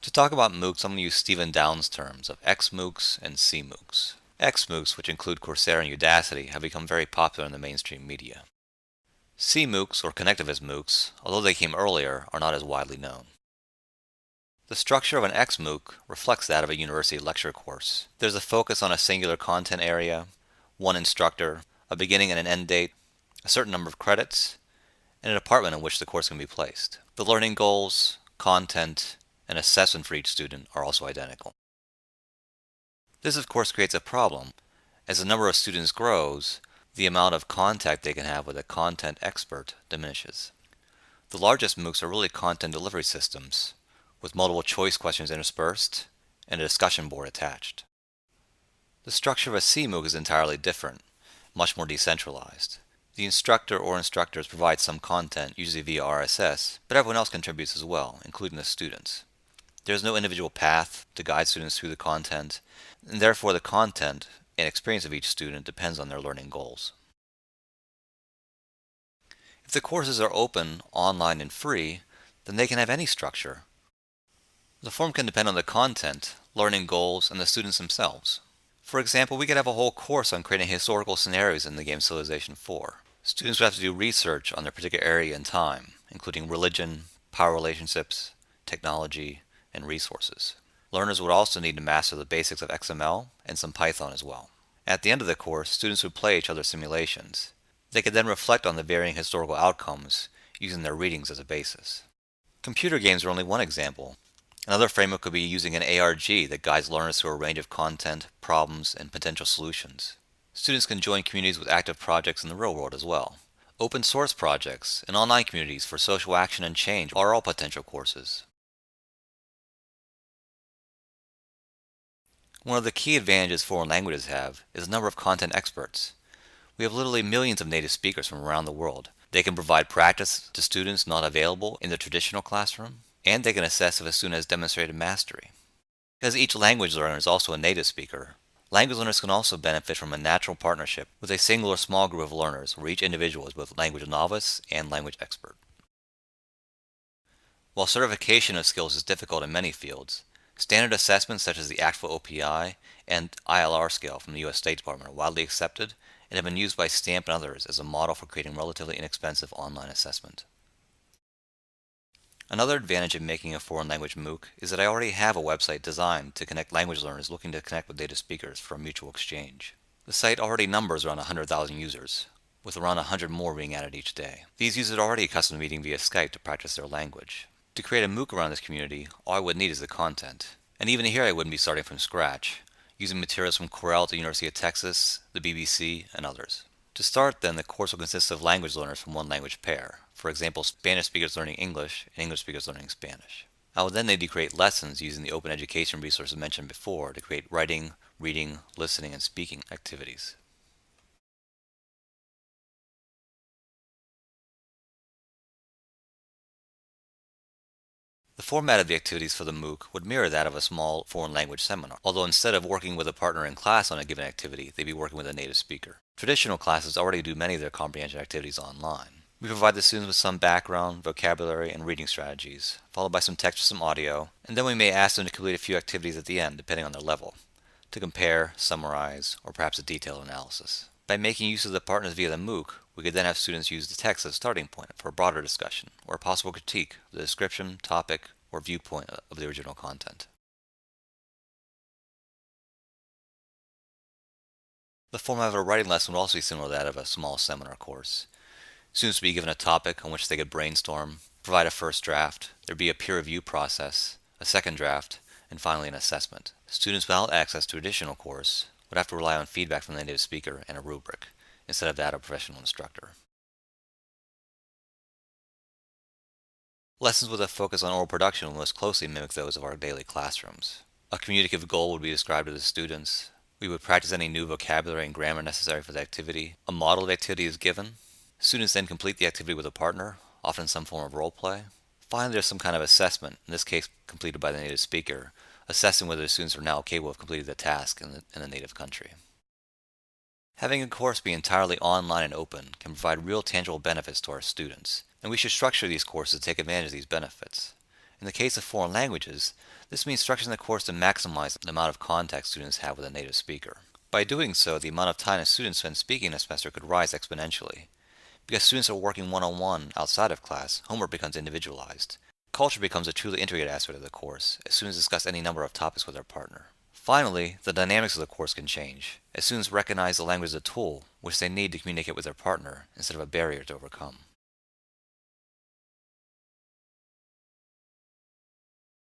To talk about MOOCs, I'm going to use Stephen Downes' terms of XMOOCs and CMOOCs. XMOOCs, which include Coursera and Udacity, have become very popular in the mainstream media. CMOOCs, or connectivist MOOCs, although they came earlier, are not as widely known. The structure of an XMOOC reflects that of a university lecture course. There's a focus on a singular content area, one instructor, a beginning and an end date, a certain number of credits, and a department in which the course can be placed. The learning goals, content, and assessment for each student are also identical. This of course creates a problem. As the number of students grows, the amount of contact they can have with a content expert diminishes. The largest MOOCs are really content delivery systems, with multiple choice questions interspersed and a discussion board attached. The structure of a CMOOC is entirely different, much more decentralized. The instructor or instructors provide some content, usually via RSS, but everyone else contributes as well, including the students. There is no individual path to guide students through the content, and therefore the content and experience of each student depends on their learning goals. If the courses are open, online, and free, then they can have any structure. The form can depend on the content, learning goals, and the students themselves. For example, we could have a whole course on creating historical scenarios in the game Civilization IV. Students would have to do research on their particular area and time, including religion, power relationships, technology, and resources. Learners would also need to master the basics of XML and some Python as well. At the end of the course, students would play each other's simulations. They could then reflect on the varying historical outcomes using their readings as a basis. Computer games are only one example. Another framework could be using an ARG that guides learners through a range of content, problems, and potential solutions. Students can join communities with active projects in the real world as well. Open source projects and online communities for social action and change are all potential courses. One of the key advantages foreign languages have is the number of content experts. We have literally millions of native speakers from around the world. They can provide practice to students not available in the traditional classroom, and they can assess if a student has demonstrated mastery. Because each language learner is also a native speaker, language learners can also benefit from a natural partnership with a single or small group of learners where each individual is both language novice and language expert. While certification of skills is difficult in many fields, standard assessments such as the ACTFL OPI and ILR scale from the U.S. State Department are widely accepted and have been used by STAMP and others as a model for creating relatively inexpensive online assessment. Another advantage of making a foreign language MOOC is that I already have a website designed to connect language learners looking to connect with native speakers for a mutual exchange. The site already numbers around 100,000 users, with around 100 more being added each day. These users are already accustomed to meeting via Skype to practice their language. To create a MOOC around this community, all I would need is the content. And even here I wouldn't be starting from scratch, using materials from Corel at the University of Texas, the BBC, and others. To start then, the course will consist of language learners from one language pair. For example, Spanish speakers learning English and English speakers learning Spanish. I will then need to create lessons using the open education resources mentioned before to create writing, reading, listening, and speaking activities. The format of the activities for the MOOC would mirror that of a small foreign language seminar, although instead of working with a partner in class on a given activity, they'd be working with a native speaker. Traditional classes already do many of their comprehension activities online. We provide the students with some background, vocabulary, and reading strategies, followed by some text or some audio, and then we may ask them to complete a few activities at the end, depending on their level, to compare, summarize, or perhaps a detailed analysis. By making use of the partners via the MOOC, we could then have students use the text as a starting point for a broader discussion, or a possible critique of the description, topic, or viewpoint of the original content. The format of a writing lesson would also be similar to that of a small seminar course. Students would be given a topic on which they could brainstorm, provide a first draft, there'd be a peer review process, a second draft, and finally an assessment. Students without access to a traditional course would have to rely on feedback from the native speaker and a rubric, instead of that of a professional instructor. Lessons with a focus on oral production will most closely mimic those of our daily classrooms. A communicative goal would be described to the students. We would practice any new vocabulary and grammar necessary for the activity. A model of the activity is given. Students then complete the activity with a partner, often in some form of role play. Finally, there's some kind of assessment, in this case completed by the native speaker, assessing whether the students are now capable of completing the task in the native country. Having a course be entirely online and open can provide real tangible benefits to our students, and we should structure these courses to take advantage of these benefits. In the case of foreign languages, this means structuring the course to maximize the amount of contact students have with a native speaker. By doing so, the amount of time a student spends speaking in a semester could rise exponentially. Because students are working one-on-one outside of class, homework becomes individualized. Culture becomes a truly integrated aspect of the course, as students discuss any number of topics with their partner. Finally, the dynamics of the course can change, as students recognize the language as a tool which they need to communicate with their partner instead of a barrier to overcome.